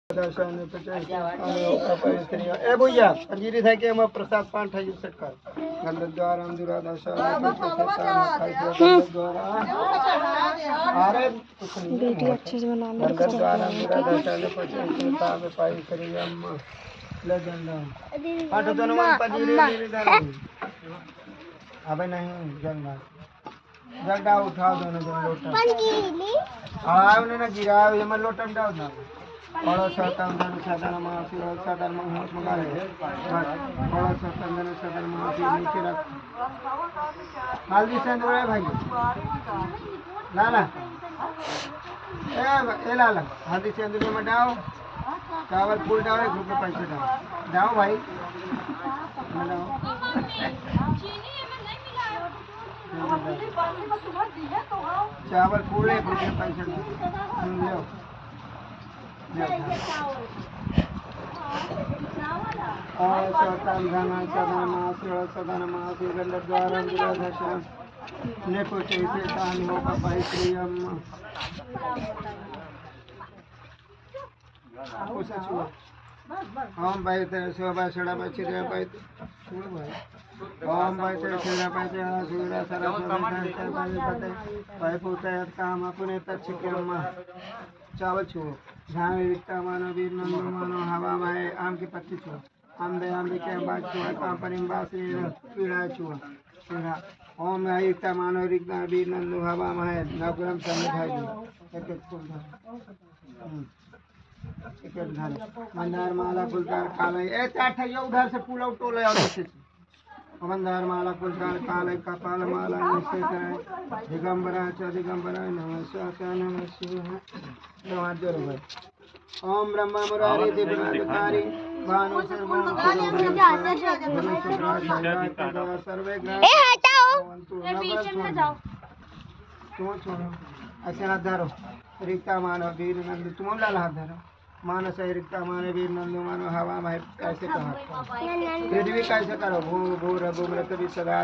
दर्शन ए भैया पंजीरी था के हम प्रसाद पान था यूज कर गंधद्वार अंधुरा दर्शन अरे वीडियो अच्छे से बनाने गंधद्वार अंधुरा दर्शन पचता में पाई करी अम्मा ले गंधा पाठ तो नमन पंजीरी नहीं दे अबे नहीं गंगा गंगा उठाओ दोनों लोटा पंजीरी हां उन्होंने गिराया ये मैं लोटा डाल ना और सतंदन सदन मासी और सदन मंगोस मंगा ले और सतंदन सदन मासी नीचे रख हल्दी सिंदूर है भाई लाला ए लाला हल्दी सिंदूर में डालो चावल फूल डालो 1 रुपये पैसे डालो डालो भाई चावल फूल 1 रुपये पैसे डालो और सदन मासी गंधद्वार दर्शन ने कुछ ऐसे कहानी हो पाई प्रियम हम भाई तेरे शोभा छड़ा बच्चे दे भाई छोड़ भाई हम भाई तेरे छड़ा पाते हैं सुविधा सारा भाई पोता है काम अपने तक के अम्मा चावल छो जहाँ विकता मानो वीर नंदू मानो हवा माए आम की पत्ती छो आम दे के बाद छो काम परिंबासी पीड़ा छो पीड़ा ओम विकता मानो विकता वीर नंदू हवा माए नगरम समझाई दो एक फूल एक मंदार माला फूलदार काला ए चाट है उधर से पूरा टोले और नीचे से मंदार माला फूलदार काला कपाल माला निश्चय करे दिगंबरा च दिगंबरा नमः शिवाय नमः जोर भाई ओम ब्रह्मा मुरारी दिव्याधिकारी भानु सर्वे ग्रह ए हटाओ पीछे में जाओ तुम छोड़ो अच्छा हाथ धरो रिक्ता मानो वीर नंद तुम लाल हाथ धरो मानस है रिक्ता मानो वीर नंदू मानो हवा में कैसे कहा फिर भी कैसे करो भू भू रघु मृत भी सदा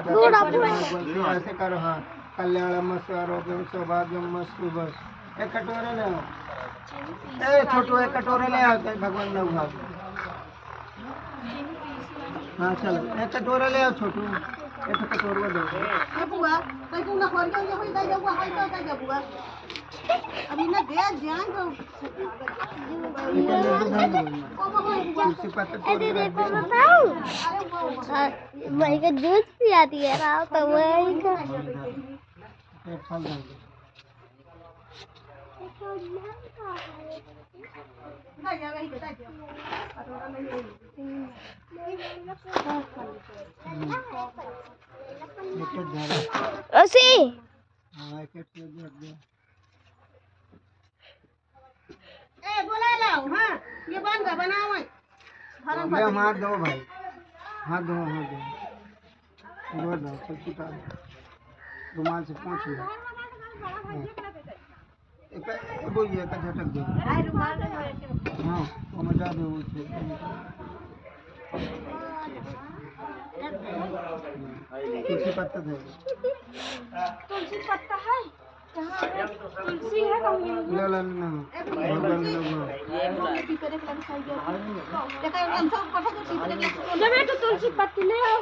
ऐसे करो हाँ कल्याण मस्त आरोग्य सौभाग्य मस्तु बस एक कटोरे ले आओ ए छोटू एक कटोरे ले आओ भगवान ने उठा हाँ चलो एक कटोरे ले आओ छोटू एक कटोरे दो बुआ कहीं तू ना खोल के ये कोई दे बुआ कोई तो बुआ अभी ना दे जान तो दे को बताओ भाई का जूस पिया दिया राव तो वही का ओसी ए बोला लाओ हां ये बन का बनाओ मैं हाथ दो भाई हाथ दो वो दो छोटा रुमाल से पोंछ लो एक वो ये का झटक दो हां वो मजा दो उसे तुलसी पत्ता दे तुलसी पत्ता है कहाँ तुलसी है ला ला ना भगवान जब तो तुलसी पत्ती ले आओ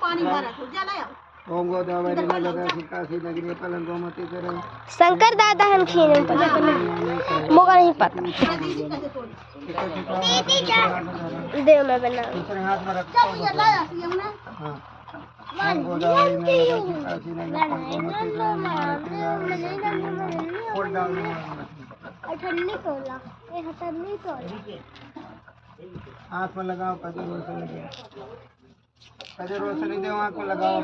पानी भरा जला ओम गोदावरी नर्मदा काशी नगरी पलन गोमती करे शंकर दादा हम खीने मोगा नहीं पता दे मैं बना दूसरे हाथ में रखो हां गोदावरी नर्मदा काशी नगरी फूल डालने ठंडी तोला ये ठंडी तोला आँख में लगाओ कदे रोशनी दे आँख में लगाओ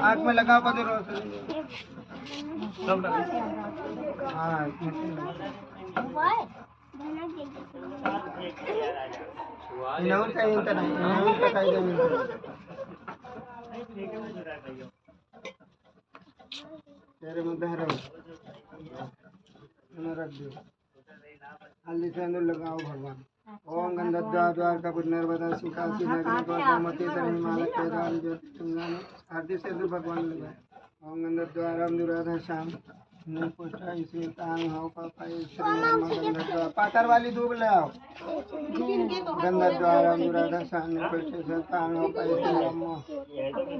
आँख में लगाओ कदे रोशनी हाँ इन्हों चाहिए तो नहीं इन्हों तो चाहिए नहीं तेरे मुद्दे हरो इन्हों रख दो हल्दी से अंदर लगाओ भगवान ओम गंधद्वार द्वार का नर्मदा काशी नगरी गोमती हिमालय केदार जो आरती से भगवान लगा ओम गंधद्वार अंधुराधा श्याम नहीं पूछा इसे तांग हो पापा इसे पातर वाली दूब ले आओ गंधा द्वारा अनुराधा सामने पीछे से तांग हो पाए इसे लम्बो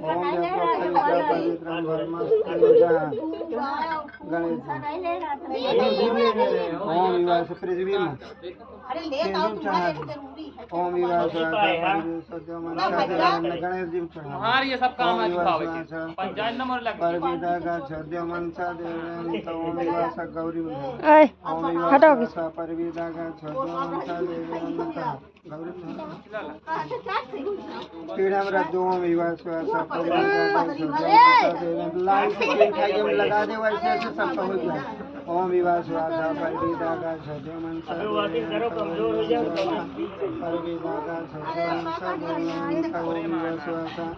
ओम जप पवित्र पवित्र भरमस्त गणेश ओम विवाह से पृथ्वी में अरे ले आओ तुम्हारे जरूरी है ओम विवाह सत्य मन गणेश जी हमार ये सब काम है छुपावे के पंचायत नंबर लग पर विदा का सत्य मन सा देव ओम विवाह सा गौरी में ओम विवाह सा पर विदा का सत्य मन सा देव गौरी में पीढ़ा में रख दो ओम विवाह सा पर विदा का सत्य मन सा देव लाइन से खाई में लगा दे वैसे ऐसे सब हो जाए ओम विवाह स्वाहा पर विदा का सत्य मन सा कमजोर हो जाओ पर विदा का सत्य मन सा देव ओम विवाह स्वाहा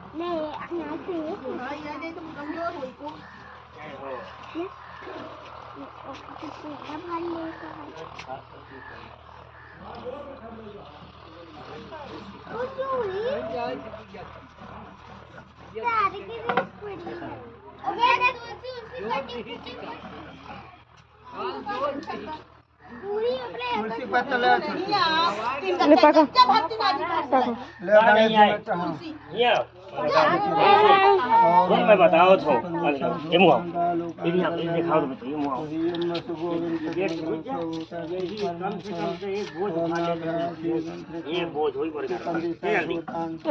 तुलसी पत्ता ले पाको मैं बताओ तो ये मुआ ये भी आप दिखाओ तो बताइए मुआ ये बोझ उठा ले ये बोझ होई पड़ गया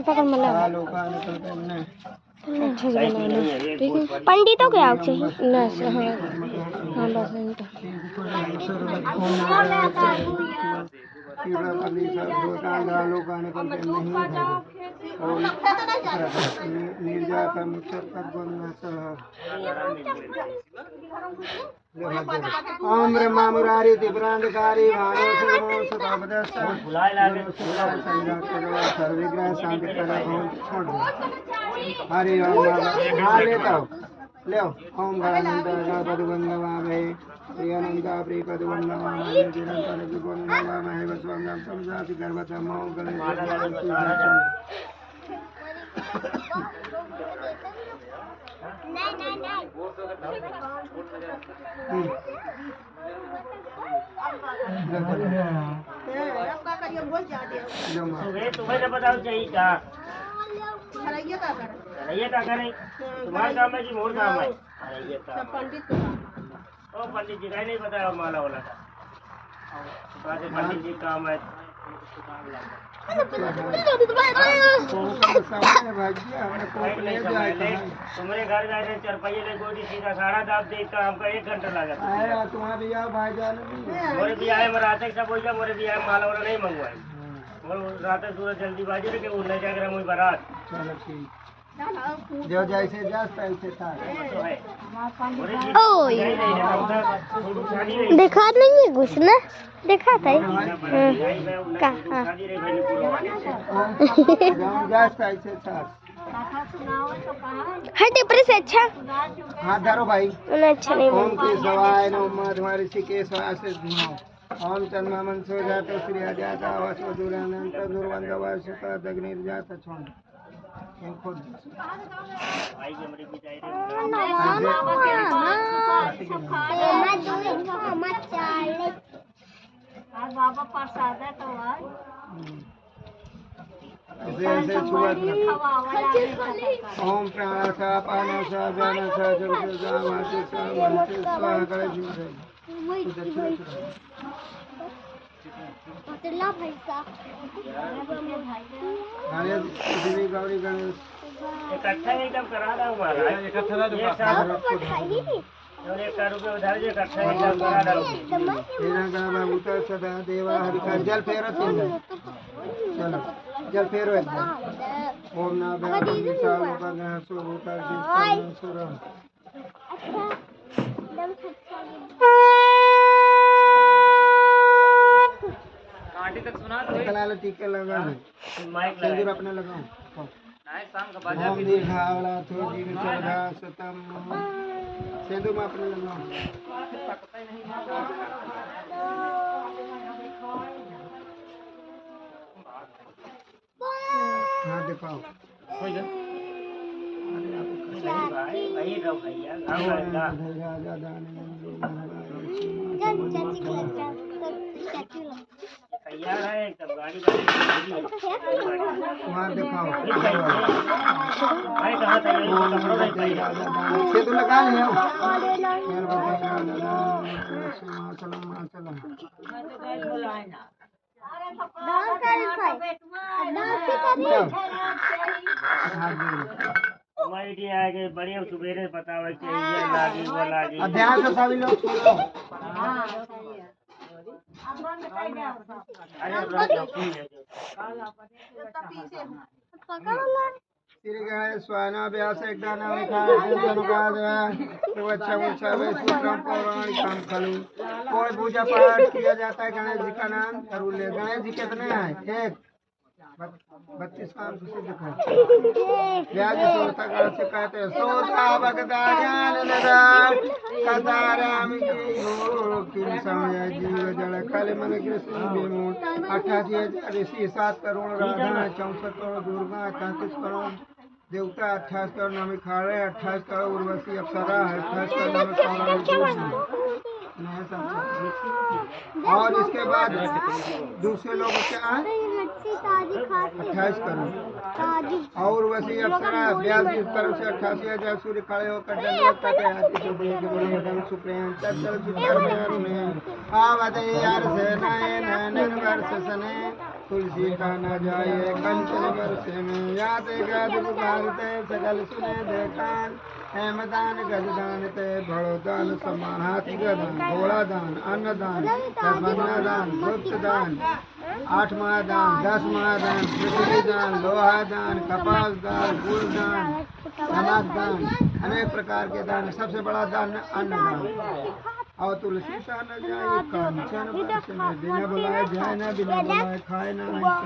पकड़ मला पंडितों के आओ चाहिए ना हाँ हाँ बस ओम ब्रह्मा मुरारी दिव्रांधकारी भानो सर्विग्रह शांति कर छोड़ दो हरि ओम हाँ लेता हूँ ले ओम गणानंद पदुवंदवामहे प्रियानंदा प्रिय पदुवंदवामहे निरंतर विगुणवामहे वस्वंगम समजाति गर्भतमो गणेश तुम्हें बताओ चाहिए क्या ये क्या करें तुम्हारा काम है कि मोर काम है पंडित ओ पंडित जी का नहीं बताया माला वाला का पंडित जी काम है तुम्हारे घर जाए चरपैये ले गोटी सीधा साढ़ा दाब देता हमको 1 घंटा लगा तुम्हारे भी आओ भाईजान मोरे भी आए रात सब हो जाए मोरे भी आए माला वाला नहीं मंगवाए और रात सूरज जल्दीबाजी रखे वो ले जाकर मुझे बारात चलो ठीक जो जैसे जैसे ऐसे था ओए देखा नहीं है कुछ ना देखा था कहाँ जैसे ऐसे था हटे पर से अच्छा हाथ धरो भाई अच्छा नहीं ओम की सवाय नमः तुम्हारी सिके सवाय से घुमाओ ओम चंद्रमा मन सो जातो श्री जाता वस दुरानंत दुर्वंदवा सुता दग्नि जाता छोड़ खुद बाबा प्रसाद है तो ऐसे छुआ ओम प्राणा पाना सा जाना सा जब जा माते सा मनते सा करे जीव पतला पैसा गणेश देवी गौरी गणेश इकट्ठा एकदम करा रहा हूँ महाराज इकट्ठा ना रुपये उधार जो इकट्ठा एकदम करा रहा हूँ तेरा गावा उतर सदा देवा हरि का जल फेरो तीन चलो जल फेरो एकदम ओम ना भगवान सा उपग्रह सो उतर सुर आंटी तक सुना तो कलाल टीके लगा है माइक सिंदूर अपने लगाओ नहीं शाम का बाजा ओम दीर्घावला थो जीव चौधा सतम सिंदूर में अपने लगाओ हाँ दिखाओ हो गया भाई भाई रहो भैया राजा दान चाची को लगता है तो चाची को तैयार है एकदम गाड़ी वहाँ दिखाओ भाई कहाँ तैयार कपड़ों नहीं तैयार से तो लगा लिया हमारी टी आगे बढ़िया सुबेरे बतावे चाहिए लागी वो लागी ध्यान से सभी लोग सुनो श्री गणेश स्वाहा व्यास एक दाना कोई पूजा पाठ किया जाता है गणेश जी का नाम जरूर ले। गणेश जी कितने हैं? एक 32 काम से दिखाए व्याज सोता गण से कहते हैं सोता भगदा ज्ञान निदान कताराम की हो किन समय जीव जड़ कल मन कृष्ण विमूढ़ 88,000 ऋषि 7 करोड़ राधा 64 करोड़ दुर्गा 33 करोड़ देवता 28 करोड़ नामी खाड़े 28 करोड़ उर्वशी अप्सरा 28 करोड़ और इसके बाद दूसरे लोग क्या है 28 करोड़ और वैसे अप्सरा ब्याज की तरफ से 88,000 सूर्य खड़े होकर दंडवत करते हैं सुप्रेम नयन वर्ष सने तुलसी का न जाए कंचन वर्ष में याद पुकारते सकल सुने देखा हेमदान गजदान ते बड़ो दान सम्मान हाथी गदान घोड़ा दान अन्नदान दान गुप्त दान 8 महादान 10 महादान पृथ्वी दान लोहा दान कपाल दान गुड़ दान नमक दान अनेक प्रकार के दान सबसे बड़ा दान अन्नदान और तुलसी सा न जाए कंचन वर्ष में बिना बुलाए जाए ना बिना बुलाए खाए ना हाँ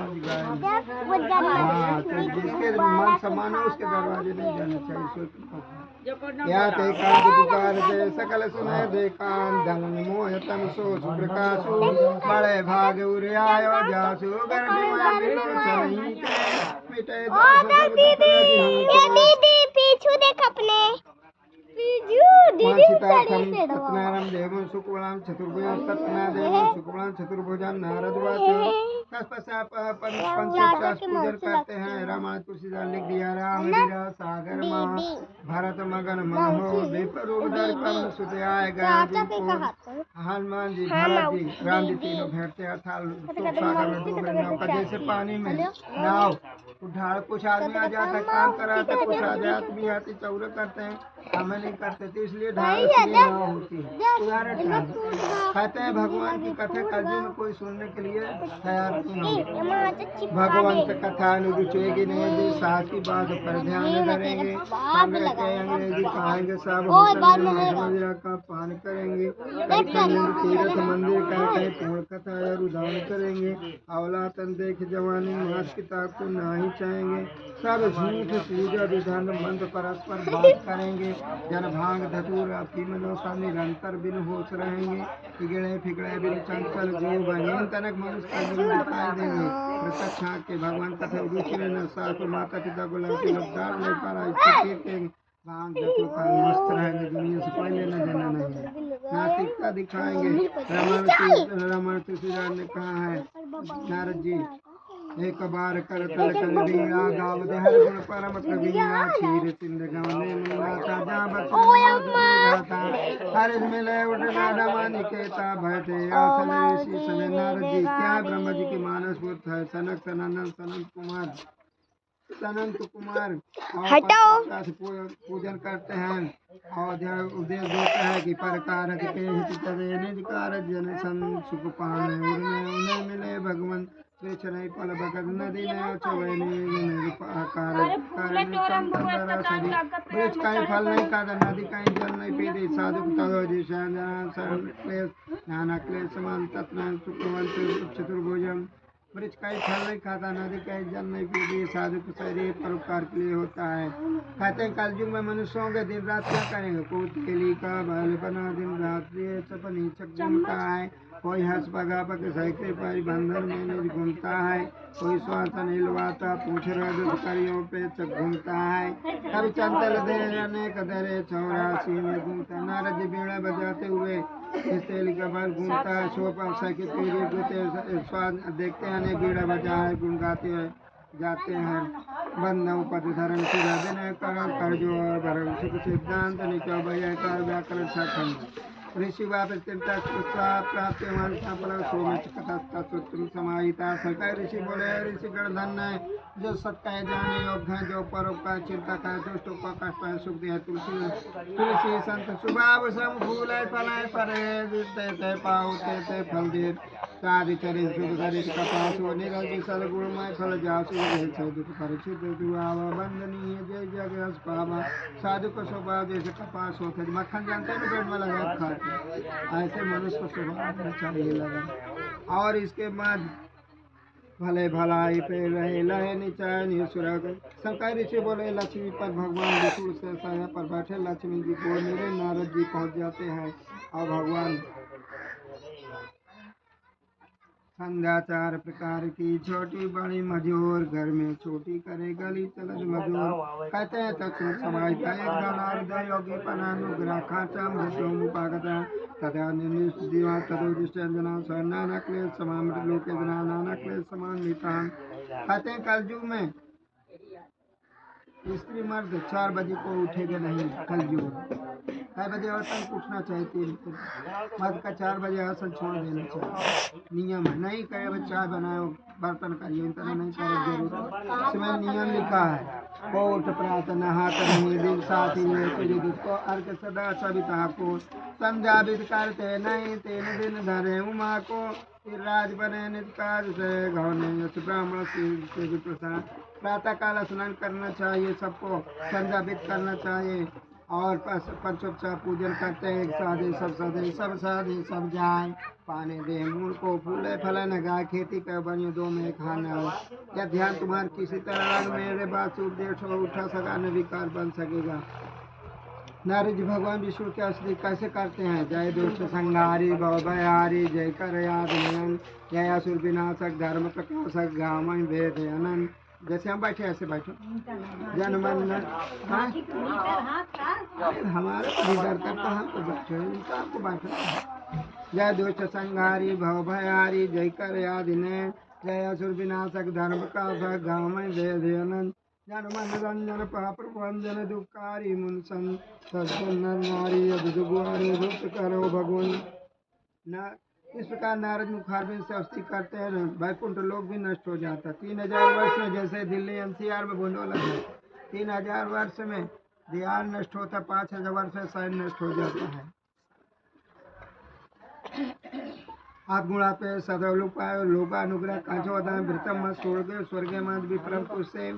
तो जिसके मान सम्मान है उसके दरवाजे नहीं जाना चाहिए या ते कांत पुकार दे सकल सुने दे कान धन मोह तन सो प्रकाशु बड़े भाग उरे आयो जासु गर्भ में चलई मिटे दीदी पीछू देख अपने सत्यनारायण देवं शुक्लां चतुर्भुजां सत्यनारायण शुक्लां चतुर्भुजां नारद पंचाश पूजन करते हैं। रामायण तुलसीदास लिख दिया राम वीरा सागर माँ भारत मगन महो विपरूप दर्पण सुतयाय हनुमान जी भरत जी राम जी तीनों भेंटते अर्थात सागर में डूब रहे नाव का जैसे पानी में नाव उठाड़ कुछ आदमी आ जाता है काम कराते कुछ आदमी आते चौरे करते हैं हमें नहीं करते थे इसलिए ढाल नाव होती है। उदाहरण कहते हैं भगवान की कथा कभी में कोई सुनने के लिए तैयार नहीं भगवान से कथा अनुरुचेगी नहीं जी सास की बात पर ध्यान करेंगे अंग्रेजी खाएंगे सब मदिरा का पान करेंगे तीर्थ मंदिर का कहीं पूर्ण कथा या रुझान करेंगे अवलातन देख जवानी मास किताब को नहीं चाहेंगे सब झूठ पूजा विधान मंत्र परस्पर बात करेंगे जन भांग धतूर आपकी मनोसा निरंतर बिन होश रहेंगे फिगड़े फिगड़े बिन चंचल जीव बहीन तनक मनुष्य दिखाई देंगे प्रत्यक्ष के भगवान कथा रुचि न सास माता पिता को लड़के लबदार नहीं पारा इसके भांग धतूर का मस्त रहेंगे दुनिया से पहले न जाना नहीं नास्तिकता दिखाएंगे रामायण तुलसीदास ने कहा है नारद जी एक बार कर तल कर बीड़ा गाव दे हर गुण परम कबीरा क्षीर सिंध गवने मुनाता जा बचता हर मिले उठना डमा निकेता भयते आसन ऋषि समय नारद जी क्या ब्रह्मा जी के मानस पुत्र है सनक सनंत कुमार पूजन करते हैं और उपदेश देते हैं कि प्रकार के हित जन सन सुख पान उन्हें मिले भगवान नहीं पल बगद नदी नहीं चवैनी वृक्ष कहीं फल नहीं खाता नदी कहीं जल नहीं पीती साधु नाना क्लेश समान तत्व चतुर्भुजम वृक्ष कहीं फल नहीं खाता नदी कहीं जल नहीं पीती साधु के शरीर परोपकार के लिए होता है। कहते हैं कलयुग में मनुष्यों के दिन रात क्या करेंगे कोट केली का बैल बना दिन रात सपनी चमकता है कोई हंस पगा पक साइकिल पर बंधन में निज घूमता है, कोई स्वार्थ नहीं लुभाता पूछ रहियों पे चक घूमता है, कभी चंचल दे अनेक दरे 84 में घूमता। नारद जी बीड़ा बजाते हुए तेल का बाल घूमता है, शोभा साइकिल पीढ़ी स्वाद देखते हैं, अनेक बीड़ा बजा है गुण गाते हैं जाते हैं। बंधु पद धरण सुराधन करण कर जो और भरण सुख सिद्धांत निचो भय कर व्याकरण सखंड ऋषि चिंता प्राप्त सोमित कथा सूत्र समाहिता। सरकार ऋषि बोले ऋषि गण धन्य जो सत्य है जाने योग्य है, जो परोपकार चिंता का दुष्टों को कष्ट है सुख दिया। तुलसी संत सुभाव सम फूल फल परे पाते फल दे साधि चरित सुख सरित कपास निरज सदगुणमय फल जासु दुख परिचित दुआवा वंदनीय जय जग हस पावा साधु को स्वभाव जैसे कपास होते मक्खन जानते हैं पेट में लगा खाते, ऐसे मनुष्य को स्वभाव चाहिए लगा। और इसके बाद भले भलाई पे रहे लहे निचाय सुरग। शंकर ऋषि बोले लक्ष्मी पर भगवान विष्णु से सहाय पर बैठे लक्ष्मी जी को मेरे नारद जी पहुंच जाते हैं और भगवान संध्या 4 प्रकार की छोटी बड़ी मजूर घर में छोटी करे गली चलत मजूर कहते हैं तत्व समाज का एक दानार योगी पनानुग्रह खाचा मृत्युमुपागता तथा निर्निष्ठिवा तदोदिष्टंजना नाना क्लेश समामृत लोके जना नाना क्लेश समान्विता। कहते हैं कलयुग में स्त्री मर्द 4 बजे को उठेगा नहीं, कलयुग 4 बजे औरतन को उठना चाहिए, 3 मर्द का 4 बजे आसन छोड़ देना चाहिए, नियम है। नहीं कहे बस चाय बनाओ बर्तन करिए इतना नहीं करे जरूर, इसमें नियम लिखा है। कोट प्रार्थना हाथ नहीं दिन साथी को अर्घ सदा सविता को संध्या विद करते नहीं 3 दिन धरे उमा को फिर राज बने निज कार्य से गौने ब्राह्मण से प्रसाद। प्रातः काल स्नान करना चाहिए, सबको संध्या विद करना चाहिए और पंचोपचार पूजन करते हैं। सब साधे सब जाए पाने दे मूल को फूले फले न गाय खेती कर बनियो 2 में खाना हो। या ध्यान तुम्हारे किसी तरह मेरे बात उपदेश हो उठा सका न विकार बन सकेगा। नारद जी भगवान विष्णु की स्तुति कैसे करते हैं? जय दुष्ट संहारी भव भयहारी जय कर याद नयन जय असुर विनाशक धर्म प्रकाशक गामन वेद अनंत। जैसे हम बैठे ऐसे बैठो जनमन हमारे लीडर करता हम तो बैठे उनका आपको बैठो। जय दुष्ट संहारी भव भयहारी जय कर याद नयन जय असुर विनाशक धर्म प्रकाशक गामन वेद अनंत। जनमन रंजन पाप प्रबंधन दुखारी मुंसन नर नारी अभिजुगुआरी रुक्त करो भगवान। इस प्रकार नारद मुखारबिंद से स्तुति करते हैं, वैकुंठ लोक भी नष्ट हो जाता। 3000 वर्ष में जैसे दिल्ली NCR में भूंडोला है, 3000 वर्ष में दियार नष्ट होता, 5000 वर्ष में शहर नष्ट हो जाता है। आप गुणा पे सदैव पाए लोकानुग्रह कांचोदा वृतम स्वर्ग मत विप्रम से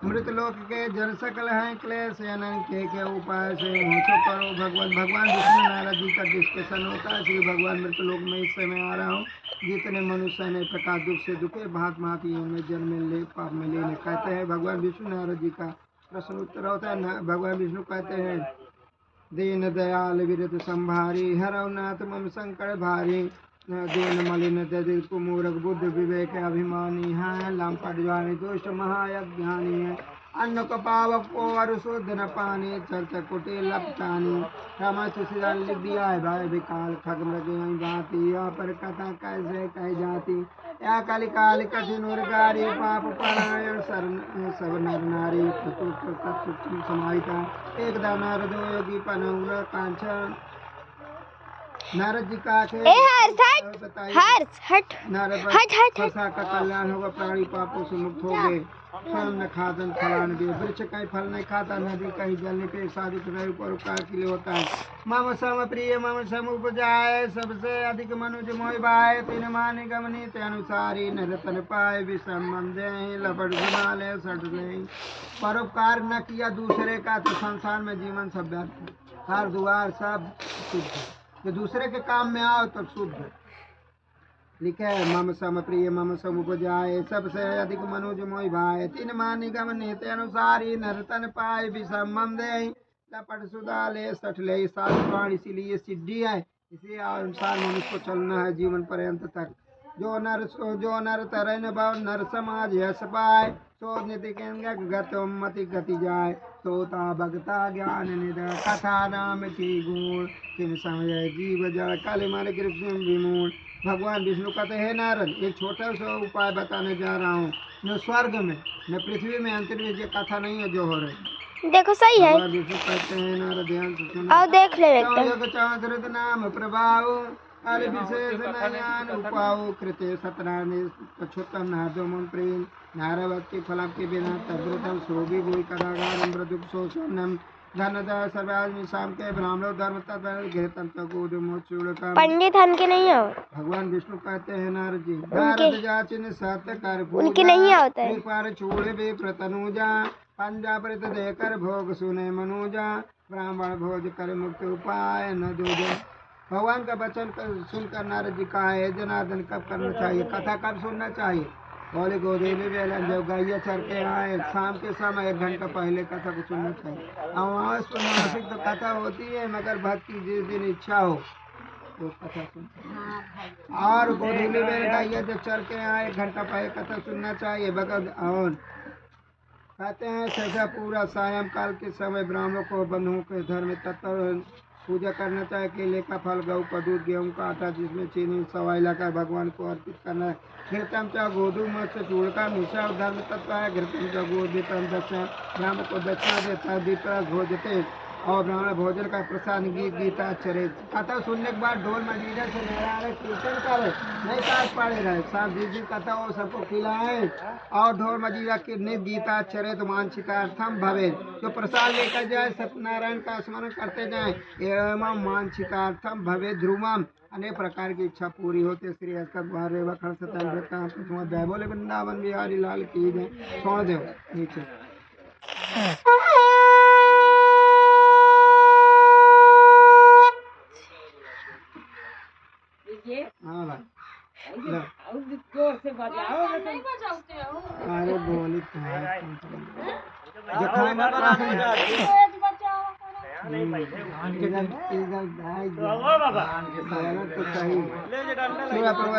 मृत लोक के जन सकल हैं क्लेश के उपाय से होशो करो भगवान। भगवान विष्णु नारद जी का डिस्कशन होता है। श्री भगवान मृत लोक में इस समय आ रहा हूँ, जितने मनुष्य ने प्रकार दुख से दुखे भांत भांति में जन्म ले पाप में लेने कहते हैं। भगवान विष्णु नारद जी का प्रश्न उत्तर होता है। भगवान विष्णु कहते हैं दीन दयाल विरत संभारी हरव नाथ मम संकट भारी दीन मलिन दरिद्र कुमूरक बुद्ध विवेक अभिमानी है लंपट ज्वानी दुष्ट महायज्ञानी है अन्न को पावक को अरुशुद्ध न पानी चलते कुटी लपटानी। रामा तुलसीदास लिख दिया है भाई विकाल खग मृग गाती या पर कथा कैसे कह जाती या काली काली कठिन उर्गारी पाप परायण सब नर नारी समाहिता एक दाना दो योगी पनौर कांचन। नारद जी का फंसा का कल्याण होगा, प्राणी पापों से मुक्त हो गए, स्वयं न खादन फलान भी वृक्ष कहीं फल नहीं खाता, नदी कहीं जल नहीं पे साधु परोपकार के लिए होता है। मम सम प्रिय मम सम उपजाए सबसे अधिक मनुज मोह भाए तीन मान गमनी ते अनुसारी न रतन पाए विषम मंदे लपट घुमाले सट ले। परोपकार न किया दूसरे का तो संसार में जीवन सब व्यर्थ, हर द्वार सब शुद्ध, जो दूसरे के काम में आओ तो शुद्ध। लिखे है मम सम प्रिय मम सम उपजाए सबसे अधिक मनुज मोहि भाए तीन मानी गम नीति अनुसारी नरतन पाए विषम दे लपट सुदाले सठ ले। साधु प्राण इसीलिए सिद्धि है इसी अनुसार मनुष्य को चलना है जीवन पर्यंत तक। जो नर तरन भाव नर समाज यश पाए, सो निति गति गति जाए, सोता भगता ज्ञान निध कथा नाम की गुण, किन समय जीव जड़ काले मारे कृष्ण विमूल। भगवान विष्णु कहते हैं नारद, एक छोटा सा उपाय बताने जा रहा हूँ। न स्वर्ग में न पृथ्वी में अंतरिक्ष ये कथा नहीं है जो हो रही। देखो सही है। भगवान विष्णु कहते हैं नारद ध्यान से सुनो। आओ देख ले एकदम। जग चादृत नाम प्रभाव, अरे विशेष नयन उपाओ, कृते सतनानि पछुतम नादो मन प्रेम, नारवती फलम के बिना तद्रुतम सोभी भूई कदागारम मृदुक शोषणम, धनदा सर्वाज शाम के ब्राह्मणो धर्म तत्व घेतम तगोद मोचुलकम। पंडित हन के नहीं हो। भगवान विष्णु कहते हैं नारद जी, नारद जाचिन सत्य कर पूजा, उनके नहीं होता है। पर छोड़े वे प्रतनुजा, पंजा परित देकर भोग सुने मनुजा, ब्राह्मण भोज कर मुक्त उपाय न दूजा। भगवान का वचन सुनकर नारद जी कहा है जनार्दन कब करना चाहिए, कथा कब सुनना चाहिए। बोले गोदेवी बेला जब गैया चर के आए शाम के समय 1 घंटा पहले कथा को सुनना चाहिए। अमावस मासिक तो कथा होती है, मगर भक्ति जिस दिन इच्छा हो वो कथा सुनते। और गोदेवी बेला गैया जब चर के आए 1 घंटा पहले कथा सुनना चाहिए। भगत और कहते हैं सजा पूरा सायं काल के समय ब्राह्मणों को बंधुओं के धर्म तत्व पूजा करना चाहिए। केले का फल, गऊ का दूध, गेहूं का आटा जिसमें चीनी सवाई लाकर भगवान को अर्पित करना है। घृतम च गोधूम से चूड़ का मिश्रा धर्म तत्व है। घृतम च गोधूम दक्षिण, ब्राह्मण को दक्षिणा देता है। दीपरा भोजते और ब्राह्मण भोजन का प्रसाद गीता चरे। कथा सुनने के बाद ढोल मजीरा से लहरा कीर्तन करे, नहीं ताश पाड़े रहे। साथ जिस दिन कथा हो सबको खिलाए और ढोल मजीरा के गीता चरे तो मानसिकार्थम भवे। जो प्रसाद लेकर जाए सत्यनारायण का स्मरण करते जाए एवं मानसिकार्थम भवे ध्रुवम, अनेक प्रकार की इच्छा पूरी होती। श्री बोले वृंदावन बिहारी लाल की जय। छोड़ दो नीचे। हाँ भाई जोर से बजाओ। अरे बोली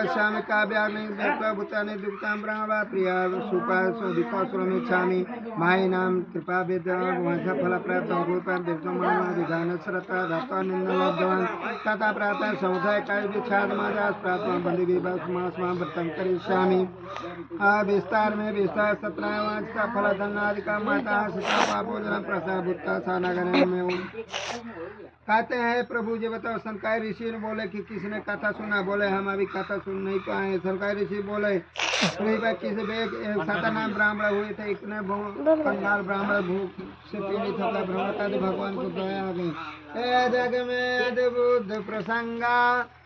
श्यामी काव्या भूतानी दुक्ताम ब्रह्मा प्रिया सुपा सुरमिच्छामि माई नाम कृपा फल प्राप्त श्रता धत्वा निंदन तथा प्रातः समुदाय काय विच्छादमादास प्राप्त बंदी व्रतम करिष्यामि। विस्तार में विस्तार 17 फल धनादि का माता सीता पापोजन प्रसाद भूता सानगर में। कहते हैं प्रभु जी बताओ, संकाय ऋषि ने बोले कि किसने कथा सुना। बोले हम अभी कथा सुन नहीं पाए। संकाय ऋषि बोले किसी सतनाम ब्राह्मण हुए थे, इतने कंगाल ब्राह्मण भूख से पीड़ित होकर भ्रमण भगवान को दया आ गई। जग में बुद्ध प्रसंगा